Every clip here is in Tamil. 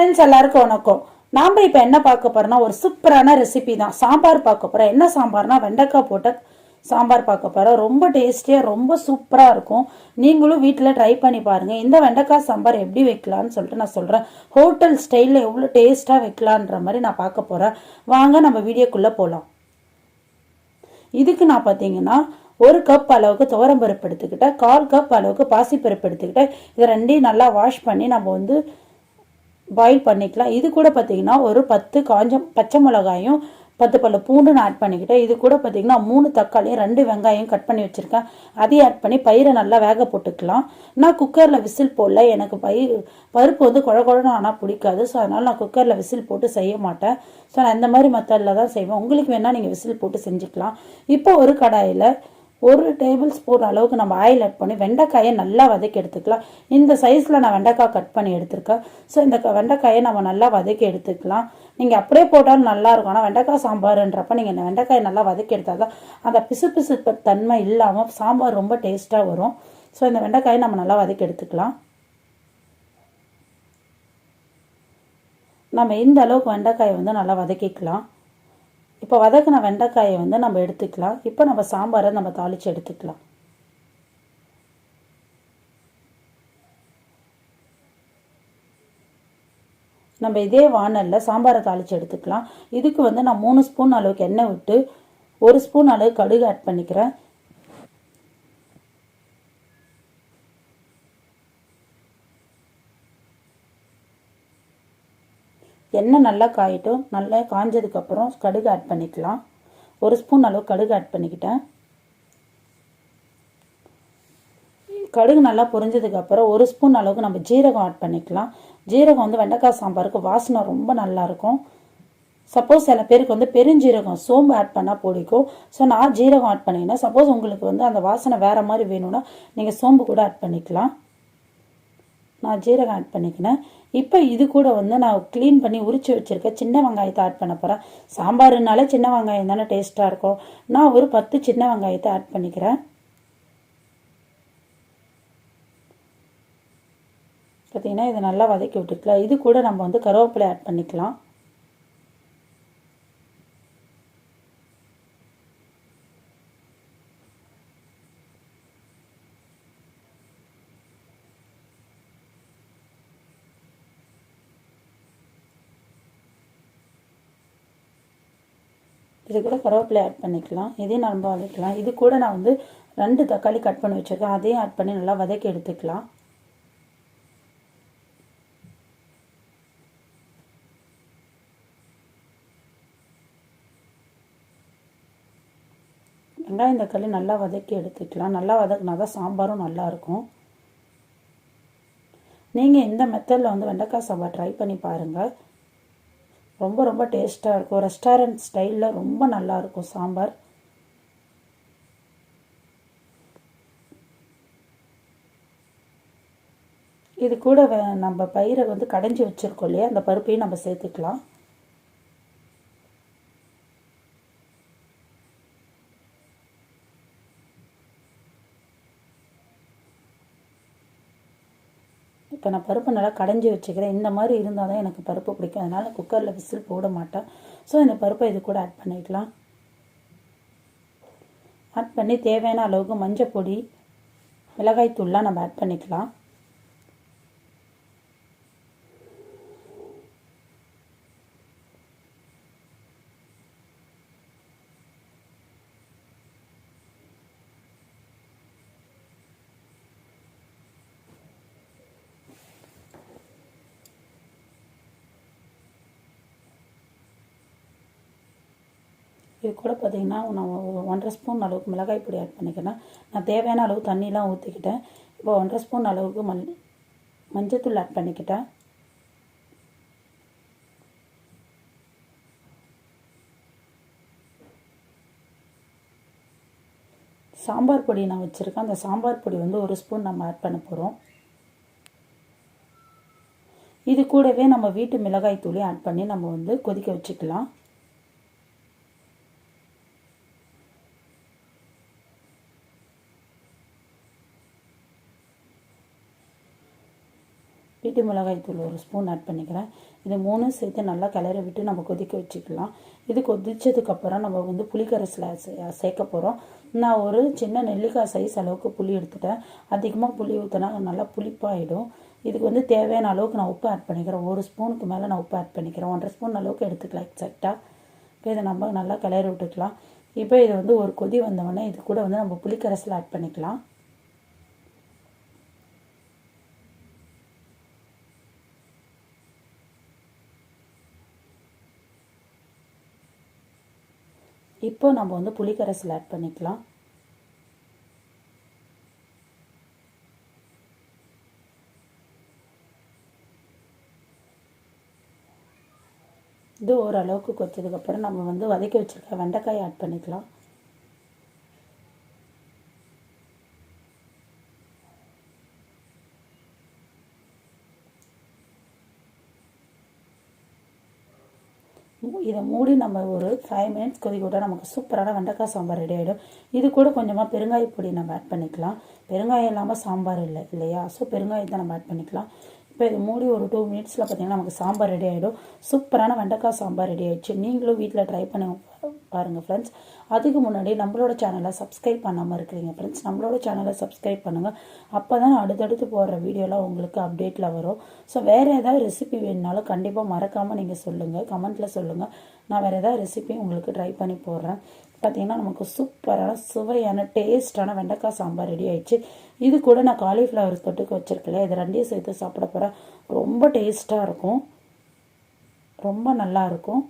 ஃப்ரெண்ட்ஸ் எல்லாருக்கும் வணக்கம். நாம் இப்போ என்ன பார்க்க போறோம்னா ஒரு சூப்பரான ரெசிபி தான். சாம்பார் பார்க்க போறோம். என்ன சாம்பார்னா வெண்டைக்காய் போட்ட சாம்பார் பார்க்க போறோம். ரொம்ப டேஸ்டியாக ரொம்ப சூப்பராக இருக்கும். நீங்களும் வீட்டில் ட்ரை பண்ணி பாருங்க. இந்த வெண்டைக்காய் சாம்பார் எப்படி வைக்கலான்னு சொல்லிட்டு நான் சொல்கிறேன். ஹோட்டல் ஸ்டைலில் எவ்வளோ டேஸ்ட்டாக வைக்கலான்ற மாதிரி நான் பார்க்க போகிறேன். வாங்க நம்ம வீடியோக்குள்ளே போகலாம். இதுக்கு நான் பார்த்தீங்கன்னா 1 கப் அளவுக்கு துவரம்பருப்பு எடுத்துக்கிட்டேன், 1/4 கப் அளவுக்கு பாசிப்பருப்பு எடுத்துக்கிட்டேன். இதை ரெண்டையும் நல்லா வாஷ் பண்ணி நம்ம வந்து பாயில் பண்ணிக்கலாம். இது கூட பார்த்தீங்கன்னா ஒரு 10 காஞ்ச பச்சை மிளகாயும் 10 பல்லு பூண்டு நான் ஆட் பண்ணிக்கிட்டேன். இது கூட பார்த்தீங்கன்னா 3 தக்காளியும் 2 வெங்காயம் கட் பண்ணி வச்சுருக்கேன். அதையும் ஆட் பண்ணி பயிரை நல்லா வேக போட்டுக்கலாம். நான் குக்கரில் விசில் போடல. எனக்கு பருப்பு வந்து குழ குழன்னு ஆனால் பிடிக்காது. ஸோ அதனால் நான் குக்கரில் விசில் போட்டு செய்ய மாட்டேன். ஸோ நான் இந்த மாதிரி மெத்தடில் தான் செய்வேன். உங்களுக்கு வேணால் நீங்கள் விசில் போட்டு செஞ்சுக்கலாம். இப்போ ஒரு கடாயில் 1 டேபிள் ஸ்பூன் அளவுக்கு நம்ம ஆயில் ஆட் பண்ணி வெண்டைக்காயை நல்லா வதக்கி எடுத்துக்கலாம். இந்த சைஸில் நான் வெண்டைக்காய் கட் பண்ணி எடுத்துருக்கேன். ஸோ இந்த வெண்டைக்காயை நம்ம நல்லா வதக்கி எடுத்துக்கலாம். நீங்கள் அப்படியே போட்டாலும் நல்லாயிருக்கும். ஆனால் வெண்டைக்காய் சாம்பாருன்றப்ப நீங்கள் இந்த வெண்டைக்காயை நல்லா வதக்கி எடுத்தால் தான் அந்த பிசு பிசு தன்மை இல்லாமல் சாம்பார் ரொம்ப டேஸ்ட்டாக வரும். ஸோ இந்த வெண்டைக்காயை நம்ம நல்லா வதக்கி எடுத்துக்கலாம். நம்ம இந்த அளவுக்கு வெண்டைக்காயை வந்து நல்லா வதக்கிக்கலாம். இப்போ வதக்கின வெண்டைக்காயை வந்து நம்ம எடுத்துக்கலாம். இப்போ நம்ம சாம்பாரை நம்ம தாளித்து எடுத்துக்கலாம். நம்ம இதே வானலில் சாம்பாரை தாளித்து எடுத்துக்கலாம். இதுக்கு வந்து நான் 3 ஸ்பூன் அளவுக்கு எண்ணெய் விட்டு 1 ஸ்பூன் அளவு கடுகு ஆட் பண்ணிக்கிறேன். எண்ணெய் நல்லா காயிட்டும். நல்லா காஞ்சதுக்கப்புறம் கடுகு ஆட் பண்ணிக்கலாம். 1 ஸ்பூன் அளவு கடுகு ஆட் பண்ணிக்கிட்டேன். கடுகு நல்லா பொரிஞ்சதுக்கப்புறம் 1 ஸ்பூன் அளவுக்கு நம்ம ஜீரகம் ஆட் பண்ணிக்கலாம். ஜீரகம் வந்து வெண்டைக்காய் சாம்பாருக்கு வாசனை ரொம்ப நல்லாயிருக்கும். சப்போஸ் சில பேருக்கு வந்து பெருஞ்சீரகம் சோம்பு ஆட் பண்ணால் பிடிக்கும். ஸோ நான் ஜீரகம் ஆட் பண்ணிக்கினேன். சப்போஸ் உங்களுக்கு வந்து அந்த வாசனை வேறு மாதிரி வேணும்னா நீங்கள் சோம்பு கூட ஆட் பண்ணிக்கலாம். நான் ஜீரகம் ஆட் பண்ணிக்கினேன். இப்போ இது கூட வந்து நான் க்ளீன் பண்ணி உரிச்சு வச்சுருக்க சின்ன வெங்காயத்தை ஆட் பண்ண போகிறேன். சாம்பாருனாலே சின்ன வெங்காயம் தானே டேஸ்ட்டாக இருக்கும். நான் ஒரு 10 சின்ன வெங்காயத்தை ஆட் பண்ணிக்கிறேன். பார்த்தீங்கன்னா இதை நல்லா வதக்கி விட்டுக்கலாம். இது கூட நம்ம வந்து கருவேப்பிலை ஆட் பண்ணிக்கலாம். இது கூட கருவேப்பிலை ஆட் பண்ணிக்கலாம். இதையும் நம்ம வதக்கலாம். இது கூட நான் வந்து 2 தக்காளி கட் பண்ணி வச்சுருக்கேன். அதையும் ஆட் பண்ணி நல்லா வதக்கி எடுத்துக்கலாம். வெங்காயம் தக்காளி நல்லா வதக்கி எடுத்துக்கலாம். நல்லா வதக்கினா தான் சாம்பாரும் நல்லாயிருக்கும். நீங்கள் இந்த மெத்தடில் வந்து வெண்டைக்காய் சாம்பார் ட்ரை பண்ணி பாருங்கள். ரொம்ப ரொம்ப டேஸ்ட்டாக இருக்கும். ரெஸ்டாரண்ட் ஸ்டைலில் ரொம்ப நல்லாயிருக்கும் சாம்பார். இது கூட நம்ம பயிரை வந்து கடைஞ்சி வச்சுருக்கோம் இல்லையா, அந்த பருப்பையும் நம்ம சேர்த்துக்கலாம். இப்போ நான் பருப்பு நல்லா கடைஞ்சி வச்சுக்கிறேன். இந்த மாதிரி இருந்தால் தான் எனக்கு பருப்பு பிடிக்கும். அதனால் குக்கரில் விசில் போட மாட்டேன். ஸோ இந்த பருப்பை இது கூட ஆட் பண்ணிக்கலாம். ஆட் பண்ணி தேவையான அளவுக்கு மஞ்சள் பொடி, மிளகாய் தூள்லாம் நம்ம ஆட் பண்ணிக்கலாம். இது கூட பார்த்திங்கன்னா நான் 1.5 ஸ்பூன் அளவுக்கு மிளகாய் பொடி ஆட் பண்ணிக்கிறேன். நான் தேவையான அளவு தண்ணிலாம் ஊற்றிக்கிட்டேன். இப்போ 1.5 ஸ்பூன் அளவுக்கு மஞ்சத்தூள் ஆட் பண்ணிக்கிட்டேன். சாம்பார் பொடி நான் வச்சுருக்கேன். அந்த சாம்பார் பொடி வந்து 1 ஸ்பூன் நம்ம ஆட் பண்ண போகிறோம். இது கூடவே நம்ம வீட்டு மிளகாய் தூளையும் ஆட் பண்ணி நம்ம வந்து கொதிக்க வச்சுக்கலாம். வீட்டு மிளகாய் தூள் 1 ஸ்பூன் ஆட் பண்ணிக்கிறேன். இது 3 சேர்த்து நல்லா கிளறி விட்டு நம்ம கொதிக்க வச்சுக்கலாம். இது கொதிச்சதுக்கப்புறம் நம்ம வந்து புளிக்கரைசலை சேர்க்க போகிறோம். நான் ஒரு சின்ன நெல்லிக்காய் சைஸ் அளவுக்கு புளி எடுத்துட்டேன். அதிகமாக புளி ஊற்றினா நல்லா புளிப்பாயிடும். இதுக்கு வந்து தேவையான அளவுக்கு நான் உப்பு ஆட் பண்ணிக்கிறேன். 1 ஸ்பூனுக்கு மேலே நான் உப்பு ஆட் பண்ணிக்கிறேன். 1.5 ஸ்பூன் அளவுக்கு எடுத்துக்கலாம் எக்ஸாக்டாக. இப்போ இதை நம்ம நல்லா கிளறி விட்டுக்கலாம். இப்போ இது வந்து ஒரு கொதி வந்தவொடனே இது கூட வந்து நம்ம புளிக்கரைசலை ஆட் பண்ணிக்கலாம். இப்போ நம்ம வந்து புளிக்கரைசல் ஆட் பண்ணிக்கலாம். இது ஓரளவுக்கு கொச்சதுக்கப்புறம் நம்ம வந்து வதக்கி வச்சுருக்க வெண்டைக்காய் ஆட் பண்ணிக்கலாம். இதை மூடி நம்ம ஒரு 5 மினிட்ஸ் கொதிக்க விட்டால் நமக்கு சூப்பரான வெண்டைக்காய் சாம்பார் ரெடி ஆகிடும். இது கூட கொஞ்சமாக பெருங்காய பொடி நம்ம ஆட் பண்ணிக்கலாம். பெருங்காயம் இல்லாமல் சாம்பார் இல்லை இல்லையா? ஸோ பெருங்காயத்தை நம்ம ஆட் பண்ணிக்கலாம். இப்போ இது மூடி ஒரு 2 மினிட்ஸில் பார்த்திங்கன்னா நமக்கு சாம்பார் ரெடி ஆகிடும். சூப்பரான வெண்டைக்காய் சாம்பார் ரெடி ஆகிடுச்சு. நீங்களும் வீட்டில் ட்ரை பண்ணி பாருங்கள் ஃப்ரெண்ட்ஸ். அதுக்கு முன்னாடி நம்மளோட சேனலை சப்ஸ்கிரைப் பண்ணாமல் இருக்கிறீங்க ஃப்ரெண்ட்ஸ், நம்மளோட சேனலை சப்ஸ்கிரைப் பண்ணுங்கள். அப்போ தான் அடுத்தடுத்து போடுற வீடியோலாம் உங்களுக்கு அப்டேட்டில் வரும். ஸோ வேறு ஏதாவது ரெசிபி வேணுனாலும் கண்டிப்பாக மறக்காமல் நீங்கள் சொல்லுங்கள், கமெண்ட்டில் சொல்லுங்கள். நான் வேறு ஏதாவது ரெசிபி உங்களுக்கு ட்ரை பண்ணி போடுறேன். பார்த்திங்கன்னா நமக்கு சூப்பரான சுவையான டேஸ்டான வெண்டைக்காய் சாம்பார் ரெடி ஆயிடுச்சு. இது கூட நான் காலிஃப்ளவர் தொட்டுக்கு வச்சுருக்கேன். இது 2 சேர்த்து சாப்பிட போகிறேன். ரொம்ப டேஸ்ட்டாக இருக்கும், ரொம்ப நல்லாயிருக்கும்.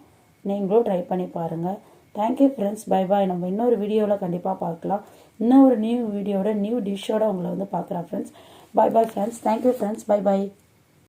நீங்களும் ட்ரை பண்ணி பாருங்கள். Thank you friends. Bye bye. நம்ம இன்னொரு வீடியோவில் கண்டிப்பாக பார்க்கலாம். இன்னொரு நியூ வீடியோட நியூ டிஷ்ஷோட உங்களை வந்து பார்க்குறேன் friends. Bye bye friends. Thank you friends. Bye bye.